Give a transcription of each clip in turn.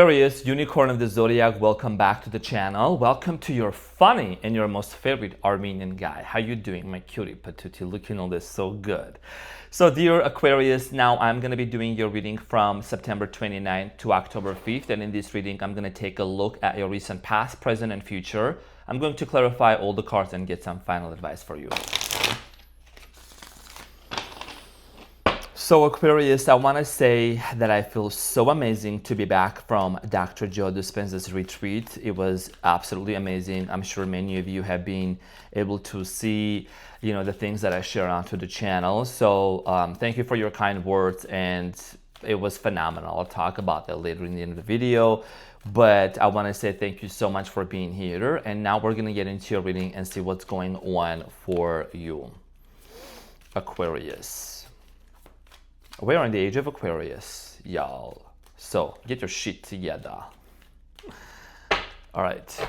Aquarius, unicorn of the zodiac, welcome back to the channel. Welcome to your funny and your most favorite Armenian guy. How you doing, my cutie patootie? Looking all this so good. So dear Aquarius, now I'm going to be doing your reading from September 29th to October 5th. And in this reading, I'm going to take a look at your recent past, present, and future. I'm going to clarify all the cards and get some final advice for you. So Aquarius, I want to say that I feel so amazing to be back from Dr. Joe Dispenza's retreat. It was absolutely amazing. I'm sure many of you have been able to see, the things that I share onto the channel. So thank you for your kind words, and it was phenomenal. I'll talk about that later in the end of the video. But I want to say thank you so much for being here. And now we're going to get into your reading and see what's going on for you, Aquarius. We're in the age of Aquarius, y'all. So get your shit together. All right.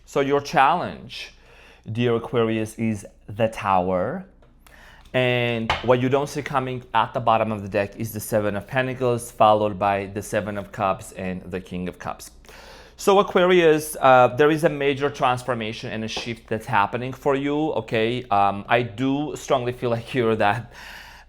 So your challenge, dear Aquarius, is the Tower. And what you don't see coming at the bottom of the deck is the Seven of Pentacles, followed by the Seven of Cups and the King of Cups. So Aquarius, there is a major transformation and a shift that's happening for you, okay? I do strongly feel like here that,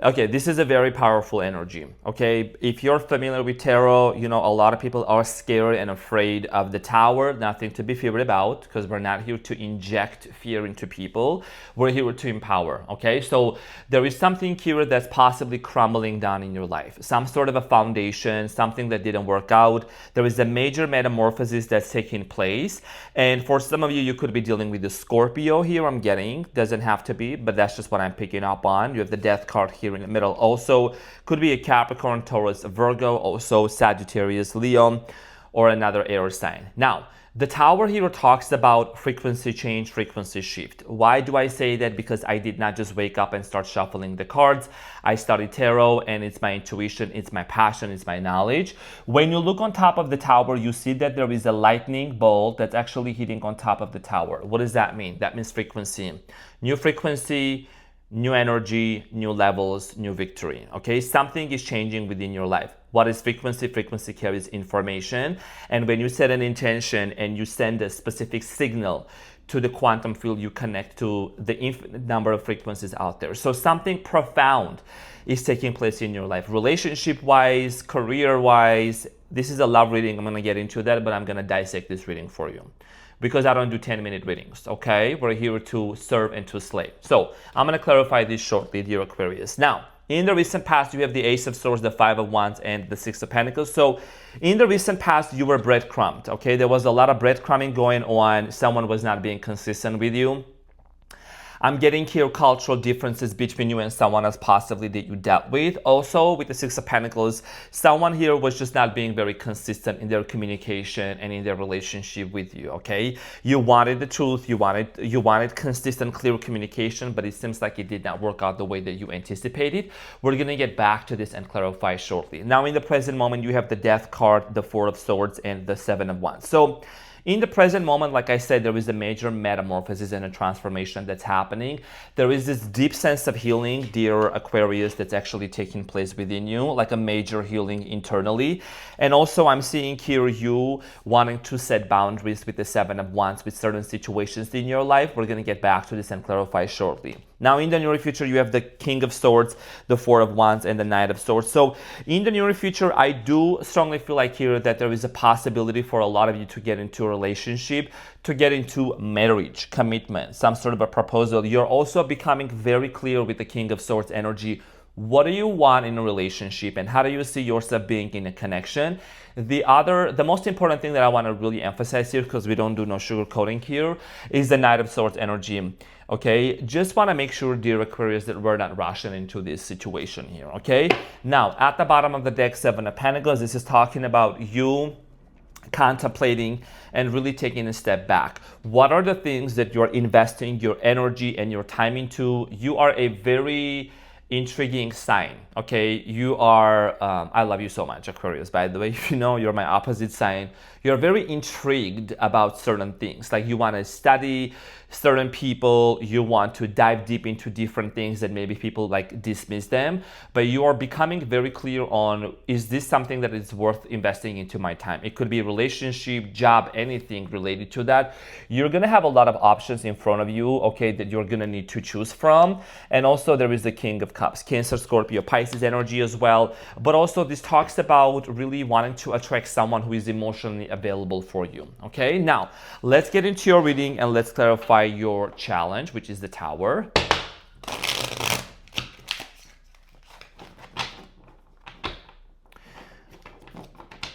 okay, this is a very powerful energy, okay? If you're familiar with tarot, a lot of people are scared and afraid of the Tower. Nothing to be feared about, because we're not here to inject fear into people. We're here to empower, okay? So there is something here that's possibly crumbling down in your life. Some sort of a foundation, something that didn't work out. There is a major metamorphosis that's taking place. And for some of you, you could be dealing with the Scorpio here, I'm getting. Doesn't have to be, but that's just what I'm picking up on. You have the Death card here in the middle. Also could be a Capricorn, Taurus, Virgo, also Sagittarius, Leo, or another air sign. Now, the Tower here talks about frequency change, frequency shift. Why do I say that? Because I did not just wake up and start shuffling the cards. I studied tarot, and it's my intuition, it's my passion, it's my knowledge. When you look on top of the Tower, you see that there is a lightning bolt that's actually hitting on top of the Tower. What does that mean? That means frequency. New frequency, new energy, new levels, new victory, okay? Something is changing within your life. What is frequency? Frequency carries information. And when you set an intention and you send a specific signal to the quantum field, you connect to the infinite number of frequencies out there. So something profound is taking place in your life, relationship-wise, career-wise. This is a love reading. I'm gonna get into that, but I'm gonna dissect this reading for you, because I don't do 10-minute readings, okay? We're here to serve and to slay. So I'm going to clarify this shortly, dear Aquarius. Now, in the recent past, you have the Ace of Swords, the Five of Wands, and the Six of Pentacles. So in the recent past, you were breadcrumbed, okay? There was a lot of breadcrumbing going on. Someone was not being consistent with you. I'm getting here cultural differences between you and someone else possibly that you dealt with. Also, with the Six of Pentacles, someone here was just not being very consistent in their communication and in their relationship with you, okay? You wanted the truth, you wanted consistent, clear communication, but it seems like it did not work out the way that you anticipated. We're gonna get back to this and clarify shortly. Now, in the present moment, you have the Death card, the Four of Swords, and the Seven of Wands. So, in the present moment, like I said, there is a major metamorphosis and a transformation that's happening. There is this deep sense of healing, dear Aquarius, that's actually taking place within you, like a major healing internally. And also I'm seeing here you wanting to set boundaries with the Seven of Wands with certain situations in your life. We're going to get back to this and clarify shortly. Now, in the near future, you have the King of Swords, the Four of Wands, and the Knight of Swords. So in the near future, I do strongly feel like here that there is a possibility for a lot of you to get into a relationship, to get into marriage, commitment, some sort of a proposal. You're also becoming very clear with the King of Swords energy. What do you want in a relationship, and how do you see yourself being in a connection? The most important thing that I want to really emphasize here, because we don't do no sugarcoating here, is the Knight of Swords energy. Okay, just want to make sure, dear Aquarius, that we're not rushing into this situation here, okay? Now, at the bottom of the deck, Seven of Pentacles, this is talking about you contemplating and really taking a step back. What are the things that you're investing your energy and your time into? You are a very intriguing sign, okay? You are, I love you so much, Aquarius, by the way. If you know, you're my opposite sign. You're very intrigued about certain things. Like you want to study certain people, you want to dive deep into different things that maybe people like dismiss them, but you are becoming very clear on, is this something that is worth investing into my time? It could be a relationship, job, anything related to that. You're gonna have a lot of options in front of you, okay, that you're gonna need to choose from. And also there is the King of Cups, Cancer, Scorpio, Pisces energy as well. But also this talks about really wanting to attract someone who is emotionally available for you, okay? Now, let's get into your reading and let's clarify your challenge, which is the Tower.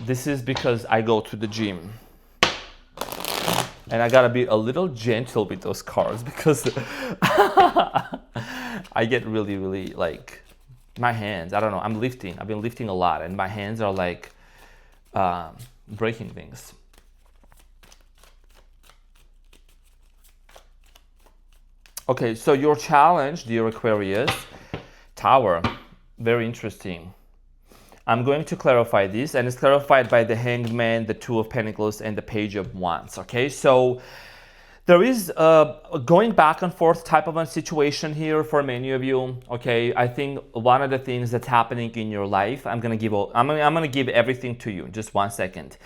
This is because I go to the gym. And I gotta be a little gentle with those cards because I get really like, my hands, I don't know, I'm lifting. I've been lifting a lot and my hands are like breaking things. Okay, so your challenge, dear Aquarius, Tower, very interesting. I'm going to clarify this, and it's clarified by the Hanged Man, the Two of Pentacles, and the Page of Wands, okay? So there is a going back and forth type of a situation here for many of you, okay? I think one of the things that's happening in your life, I'm gonna give everything to you, just 1 second.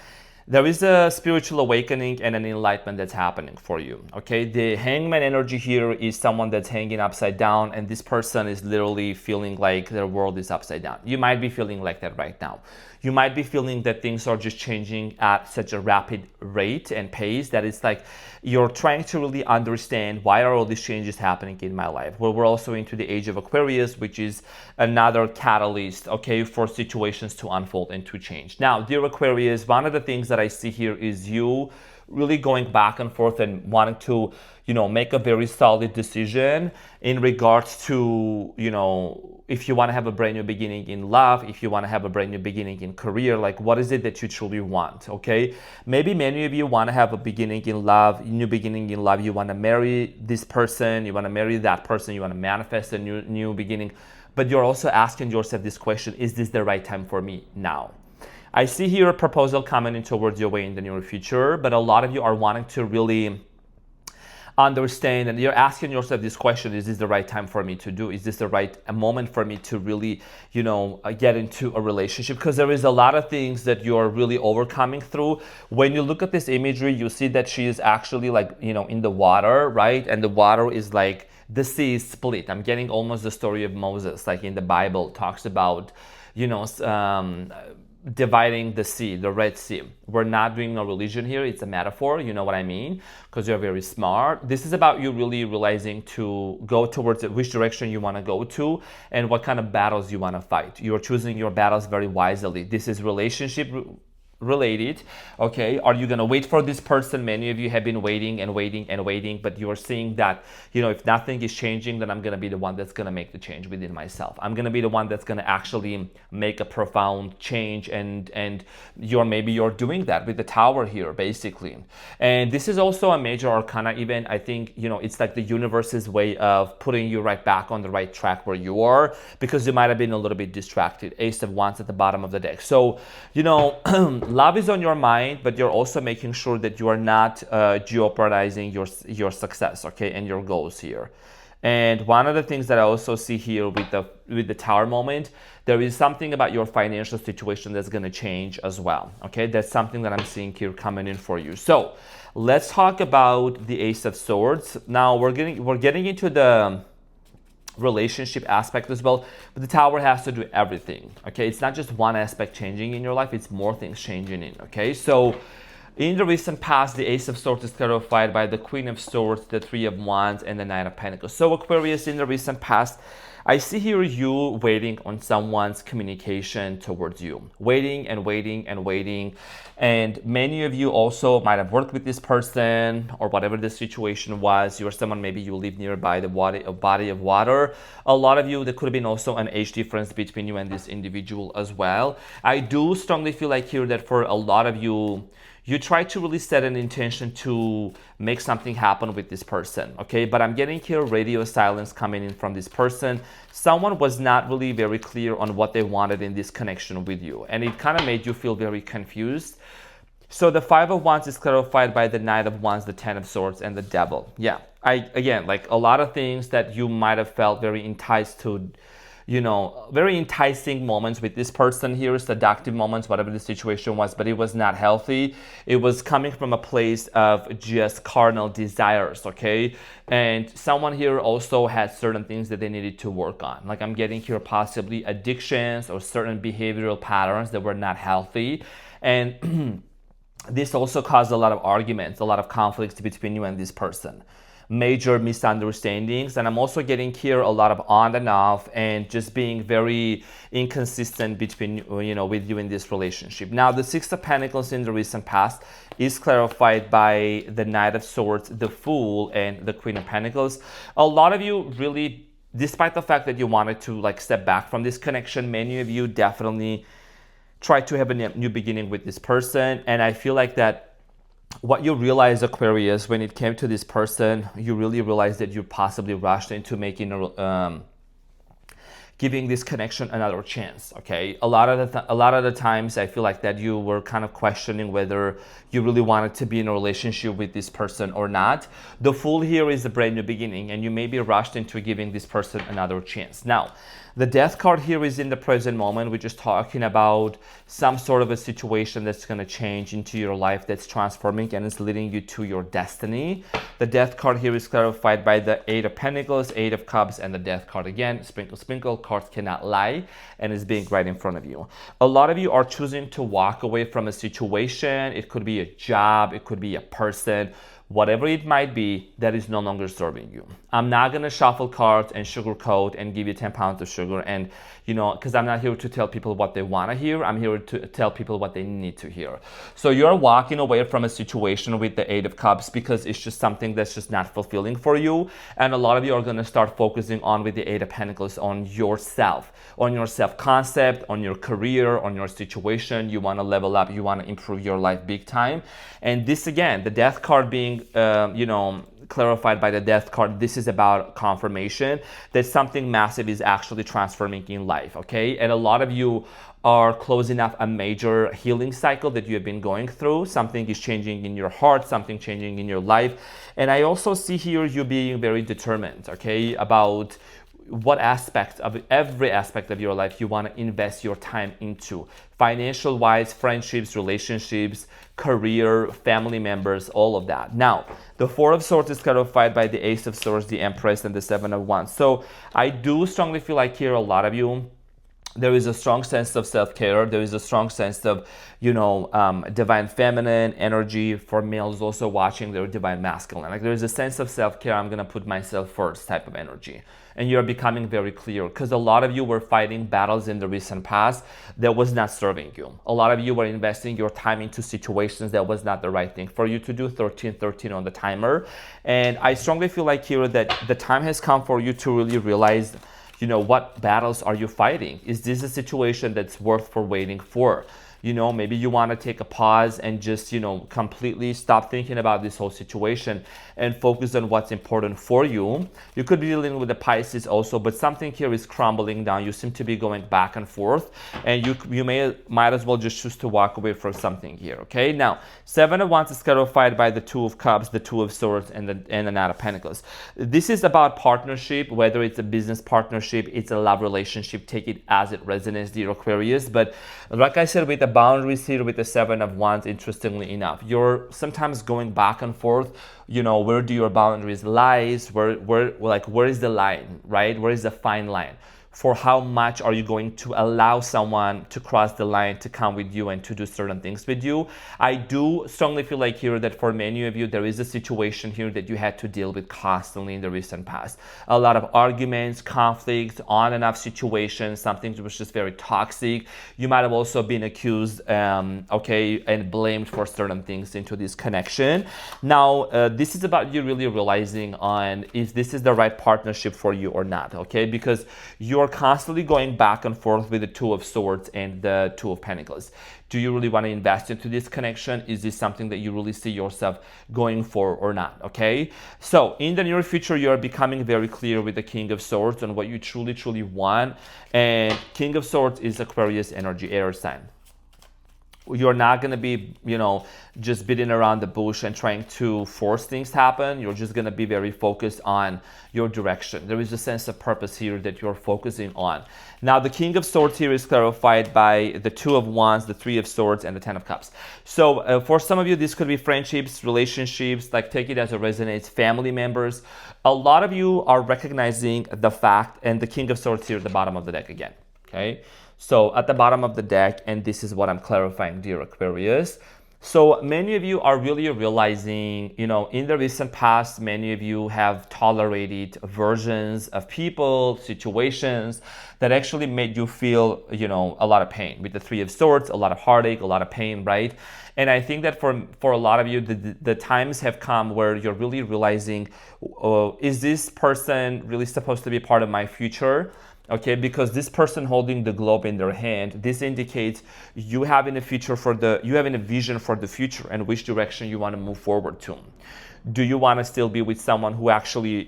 There is a spiritual awakening and an enlightenment that's happening for you, okay? The Hangman energy here is someone that's hanging upside down, and this person is literally feeling like their world is upside down. You might be feeling like that right now. You might be feeling that things are just changing at such a rapid rate and pace that it's like you're trying to really understand, why are all these changes happening in my life? Well, we're also into the age of Aquarius, which is another catalyst, okay, for situations to unfold and to change. Now, dear Aquarius, one of the things that I see here is you really going back and forth and wanting to, you know, make a very solid decision in regards to, you know, if you want to have a brand new beginning in love, if you want to have a brand new beginning in career, like what is it that you truly want, okay? Maybe many of you want to have a beginning in love, new beginning in love. You want to marry this person, you want to marry that person, you want to manifest a new beginning, but you're also asking yourself this question, is this the right time for me now? I see here a proposal coming in towards your way in the near future, but a lot of you are wanting to really understand, and you're asking yourself this question, is this the right time for me to do? Is this the right moment for me to really, you know, get into a relationship? Because there is a lot of things that you're really overcoming through. When you look at this imagery, you see that she is actually like, you know, in the water, right? And the water is like, the sea is split. I'm getting almost the story of Moses, like in the Bible, talks about, you know, dividing the sea, the Red Sea. We're not doing a religion here, it's a metaphor, you know what I mean? Because you're very smart. This is about you really realizing to go towards which direction you want to go to and what kind of battles you want to fight. You're choosing your battles very wisely. This is relationship related, okay? Are you gonna wait for this person? Many of you have been waiting and waiting and waiting, but you're seeing that, you know, if nothing is changing, then I'm gonna be the one that's gonna make the change within myself. I'm gonna be the one that's gonna actually make a profound change, and you're doing that with the Tower here, basically. And this is also a major arcana event. I think, you know, it's like the universe's way of putting you right back on the right track where you are, because you might have been a little bit distracted. Ace of Wands at the bottom of the deck. So, you know, love is on your mind, but you're also making sure that you are not jeopardizing your success, okay, and your goals here. And one of the things that I also see here with the Tower moment, there is something about your financial situation that's going to change as well, okay? That's something that I'm seeing here coming in for you. So let's talk about the Ace of Swords. Now we're getting into the relationship aspect as well, but the Tower has to do everything, okay? It's not just one aspect changing in your life, it's more things changing in, okay? So in the recent past, the Ace of Swords is clarified by the Queen of Swords, the Three of Wands, and the Knight of Pentacles. So Aquarius, in the recent past, I see here you waiting on someone's communication towards you. Waiting and waiting and waiting. And many of you also might have worked with this person or whatever the situation was. You're someone, maybe you live nearby the body of water. A lot of you, there could have been also an age difference between you and this individual as well. I do strongly feel like here that for a lot of you, you try to really set an intention to make something happen with this person, okay? But I'm getting here radio silence coming in from this person. Someone was not really very clear on what they wanted in this connection with you, and it kind of made you feel very confused. So the Five of Wands is clarified by the Knight of Wands, the Ten of Swords, and the Devil. Yeah, again, like a lot of things that you might have felt very enticed to, very enticing moments with this person here, seductive moments, whatever the situation was, but it was not healthy. It was coming from a place of just carnal desires, okay? And someone here also had certain things that they needed to work on. Like I'm getting here possibly addictions or certain behavioral patterns that were not healthy. And this also caused a lot of arguments, a lot of conflicts between you and this person. Major misunderstandings, and I'm also getting here a lot of on and off and just being very inconsistent between with you in this relationship. Now the Six of Pentacles in the recent past is clarified by the Knight of Swords, the Fool, and the Queen of Pentacles. A lot of you really, despite the fact that you wanted to like step back from this connection, many of you definitely try to have a new beginning with this person. And I feel like that what you realize, Aquarius, when it came to this person, you really realized that you possibly rushed into making giving this connection another chance. Okay, a lot of the times I feel like that you were kind of questioning whether you really wanted to be in a relationship with this person or not. The Fool here is a brand new beginning, and you may be rushed into giving this person another chance. Now, the Death card here is in the present moment, which is talking about some sort of a situation that's going to change into your life, that's transforming and is leading you to your destiny. The Death card here is clarified by the Eight of Pentacles, Eight of Cups, and the Death card again. Sprinkle, sprinkle, cards cannot lie, and is being right in front of you. A lot of you are choosing to walk away from a situation. It could be a job, it could be a person, whatever it might be, that is no longer serving you. I'm not going to shuffle cards and sugarcoat and give you 10 pounds of sugar, and because I'm not here to tell people what they want to hear. I'm here to tell people what they need to hear. So you're walking away from a situation with the Eight of Cups because it's just something that's just not fulfilling for you. And a lot of you are going to start focusing on, with the Eight of Pentacles, on yourself, on your self-concept, on your career, on your situation. You want to level up. You want to improve your life big time. And this, again, the Death card being, clarified by the Death card, this is about confirmation that something massive is actually transforming in life, okay? And a lot of you are closing up a major healing cycle that you have been going through. Something is changing in your heart, something changing in your life. And I also see here you being very determined, okay, about what aspect of every aspect of your life you want to invest your time into, financial wise, friendships, relationships, career, family members, all of that. Now, the Four of Swords is clarified by the Ace of Swords, the Empress, and the Seven of Wands. So I do strongly feel like here a lot of you, there is a strong sense of self-care. There is a strong sense of, divine feminine energy. For males also watching, their divine masculine. Like there is a sense of self-care. I'm going to put myself first type of energy. And you're becoming very clear, because a lot of you were fighting battles in the recent past that was not serving you. A lot of you were investing your time into situations that was not the right thing for you to do. 13 on the timer. And I strongly feel like here that the time has come for you to really realize, what battles are you fighting? Is this a situation that's worth for waiting for? Maybe you want to take a pause and just, completely stop thinking about this whole situation and focus on what's important for you. You could be dealing with the Pisces also, but something here is crumbling down. You seem to be going back and forth, and you might as well just choose to walk away from something here, okay? Now, Seven of Wands is clarified by the Two of Cups, the Two of Swords, and the Knight of Pentacles. This is about partnership, whether it's a business partnership, it's a love relationship. Take it as it resonates, dear Aquarius. But like I said, with the boundaries here with the Seven of Wands, interestingly enough, you're sometimes going back and forth. Where do your boundaries lies? Where is the line, right? Where is the fine line? For how much are you going to allow someone to cross the line to come with you and to do certain things with you? I do strongly feel like here that for many of you, there is a situation here that you had to deal with constantly in the recent past. A lot of arguments, conflicts, on and off situations, something that was just very toxic. You might have also been accused, and blamed for certain things into this connection. Now, this is about you really realizing on if this is the right partnership for you or not, okay? Because you're constantly going back and forth with the Two of Swords and the Two of Pentacles. Do you really want to invest into this connection? Is this something that you really see yourself going for or not? Okay. So in the near future, you're becoming very clear with the King of Swords on what you truly, truly want. And King of Swords is Aquarius energy, air sign. you're not going to be, just beating around the bush and trying to force things to happen. You're just going to be very focused on your direction. There is a sense of purpose here that you're focusing on. Now, the King of Swords here is clarified by the Two of Wands, the Three of Swords, and the Ten of Cups. So for some of you, this could be friendships, relationships, like take it as it resonates, family members. A lot of you are recognizing the fact, and the King of Swords here at the bottom of the deck again, okay? So at the bottom of the deck, and this is what I'm clarifying, dear Aquarius. So many of you are really realizing, in the recent past, many of you have tolerated versions of people, situations that actually made you feel, a lot of pain. With the Three of Swords, a lot of heartache, a lot of pain, right? And I think that for a lot of you, the times have come where you're really realizing, is this person really supposed to be part of my future? Okay, because this person holding the globe in their hand, this indicates you having a future you having a vision for the future and which direction you want to move forward to. Do you want to still be with someone who actually,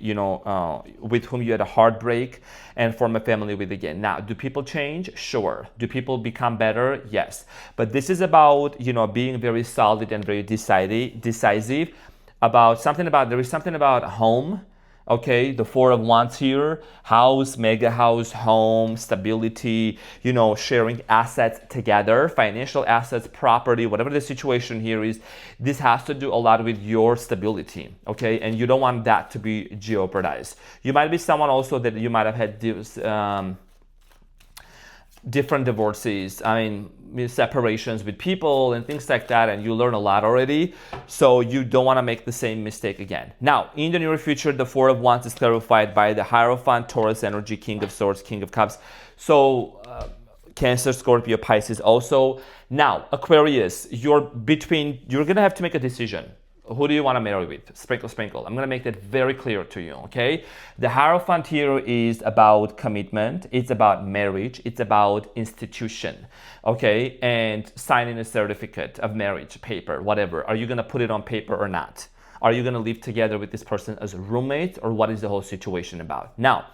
with whom you had a heartbreak and form a family with again? Now, do people change? Sure. Do people become better? Yes. But this is about, being very solid and very decisive there is something about home. Okay, the Four of Wands here, house, mega house, home, stability, sharing assets together, financial assets, property, whatever the situation here is. This has to do a lot with your stability, okay? And you don't want that to be jeopardized. You might be someone also that you might have had this, different divorces, separations with people and things like that, and you learn a lot already, so you don't want to make the same mistake again. Now, in the near future, the Four of Wands is clarified by the Hierophant, Taurus energy, King of Swords, King of Cups. So Cancer, Scorpio, Pisces also. Now, Aquarius, you're gonna have to make a decision. Who do you want to marry with? Sprinkle, sprinkle. I'm going to make that very clear to you, okay? The Hierophant here is about commitment. It's about marriage. It's about institution, okay? And signing a certificate of marriage, paper, whatever. Are you going to put it on paper or not? Are you going to live together with this person as a roommate, or what is the whole situation about? Now,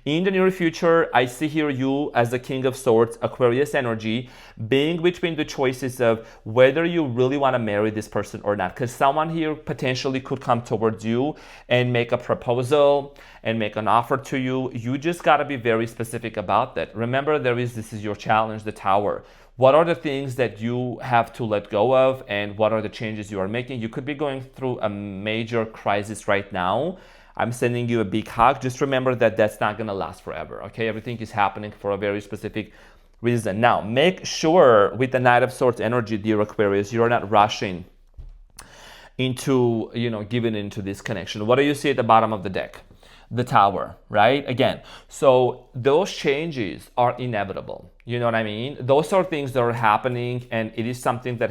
in the near future, I see here you as the King of Swords, Aquarius energy, being between the choices of whether you really want to marry this person or not. Because someone here potentially could come towards you and make a proposal and make an offer to you. You just got to be very specific about that. Remember, this is your challenge, the Tower. What are the things that you have to let go of, and what are the changes you are making? You could be going through a major crisis right now. I'm sending you a big hug. Just remember that that's not going to last forever, okay? Everything is happening for a very specific reason. Now, make sure with the Knight of Swords energy, dear Aquarius, you're not rushing into, giving into this connection. What do you see at the bottom of the deck? The Tower, right? Again, so those changes are inevitable. You know what I mean? Those are things that are happening, and it is something that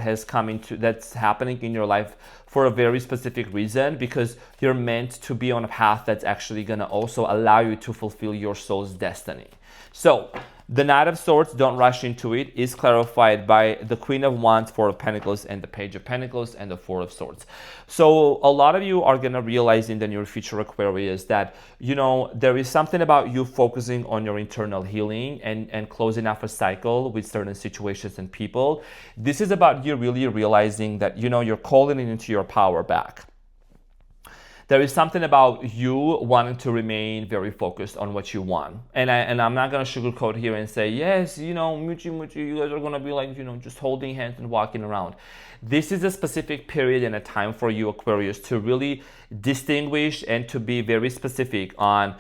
that's happening in your life for a very specific reason, because you're meant to be on a path that's actually going to also allow you to fulfill your soul's destiny. So the Knight of Swords, don't rush into it, is clarified by the Queen of Wands, Four of Pentacles, and the Page of Pentacles, and the Four of Swords. So a lot of you are going to realize in the near future, Aquarius, that, there is something about you focusing on your internal healing and closing off a cycle with certain situations and people. This is about you really realizing that, you're calling into your power back. There is something about you wanting to remain very focused on what you want. And I'm not going to sugarcoat here and say, yes, muchi, you guys are going to be like, just holding hands and walking around. This is a specific period and a time for you, Aquarius, to really distinguish and to be very specific on,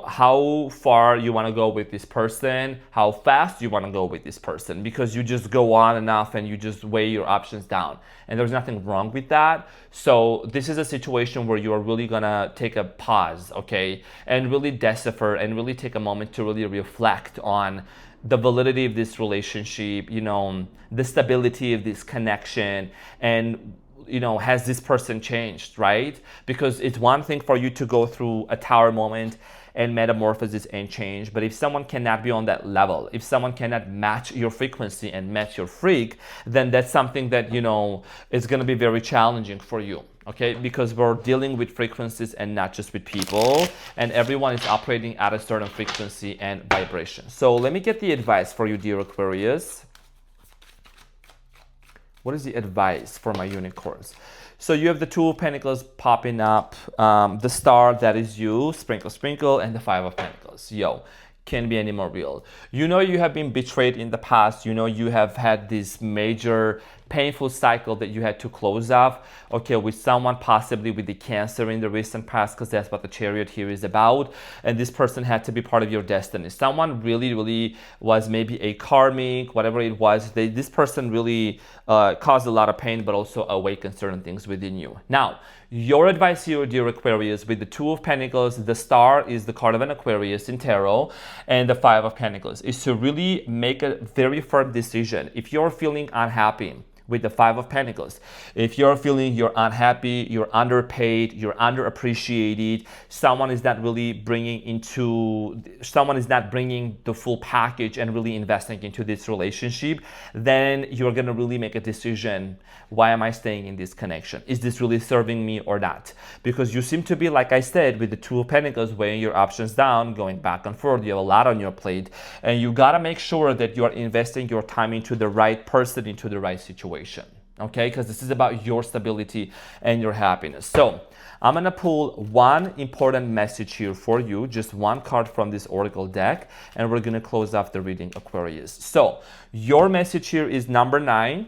how far you want to go with this person, how fast you want to go with this person, because you just go on and off and you just weigh your options down. And there's nothing wrong with that. So this is a situation where you are really going to take a pause, okay, and really decipher and really take a moment to really reflect on the validity of this relationship, the stability of this connection, and has this person changed, right? Because it's one thing for you to go through a Tower moment and metamorphosis and change, but if someone cannot be on that level, if someone cannot match your frequency and match your freak, then that's something that is going to be very challenging for you, okay? Because we're dealing with frequencies and not just with people, and everyone is operating at a certain frequency and vibration. So let me get the advice for you, dear Aquarius. What is the advice for my unicorns? So you have the Two of Pentacles popping up, the Star, that is you, sprinkle, sprinkle, and the Five of Pentacles. Yo, can't be any more real. You know you have been betrayed in the past. You know you have had this major painful cycle that you had to close off, okay, with someone, possibly with the Cancer in the recent past, because that's what the Chariot here is about. And this person had to be part of your destiny. Someone really was maybe a karmic, whatever it was. This person really caused a lot of pain, but also awakened certain things within you. Now, your advice here, dear Aquarius, with the Two of Pentacles, the Star is the card of an Aquarius in Tarot, and the Five of Pentacles, is to really make a very firm decision. If you're feeling unhappy with the Five of Pentacles, if you're feeling you're unhappy, you're underpaid, you're underappreciated, someone is not bringing the full package and really investing into this relationship, then you're gonna really make a decision. Why am I staying in this connection? Is this really serving me or not? Because you seem to be, like I said, with the Two of Pentacles, weighing your options down, going back and forth. You have a lot on your plate, and you gotta make sure that you are investing your time into the right person, into the right situation. Okay, because this is about your stability and your happiness. So I'm gonna pull one important message here for you, just one card from this oracle deck, and we're gonna close off the reading, Aquarius. So your message here is number 9,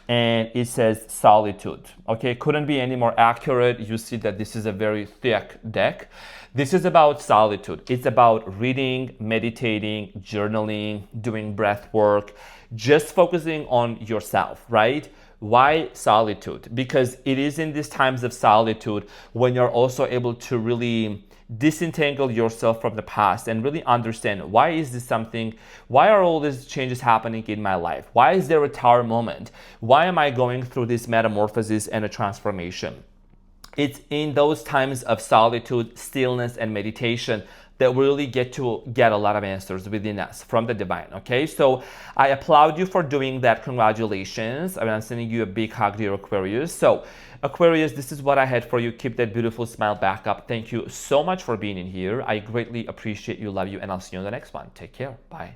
and it says solitude. Okay, couldn't be any more accurate. You see that this is a very thick deck. This is about solitude. It's about reading, meditating, journaling, doing breath work, just focusing on yourself, right? Why solitude? Because it is in these times of solitude when you're also able to really disentangle yourself from the past and really understand, why is this something, why are all these changes happening in my life? Why is there a tower moment? Why am I going through this metamorphosis and a transformation? It's in those times of solitude, stillness, and meditation that we really get a lot of answers within us from the divine, okay? So I applaud you for doing that. Congratulations. I'm sending you a big hug, dear Aquarius. So Aquarius, this is what I had for you. Keep that beautiful smile back up. Thank you so much for being in here. I greatly appreciate you, love you, and I'll see you in the next one. Take care. Bye.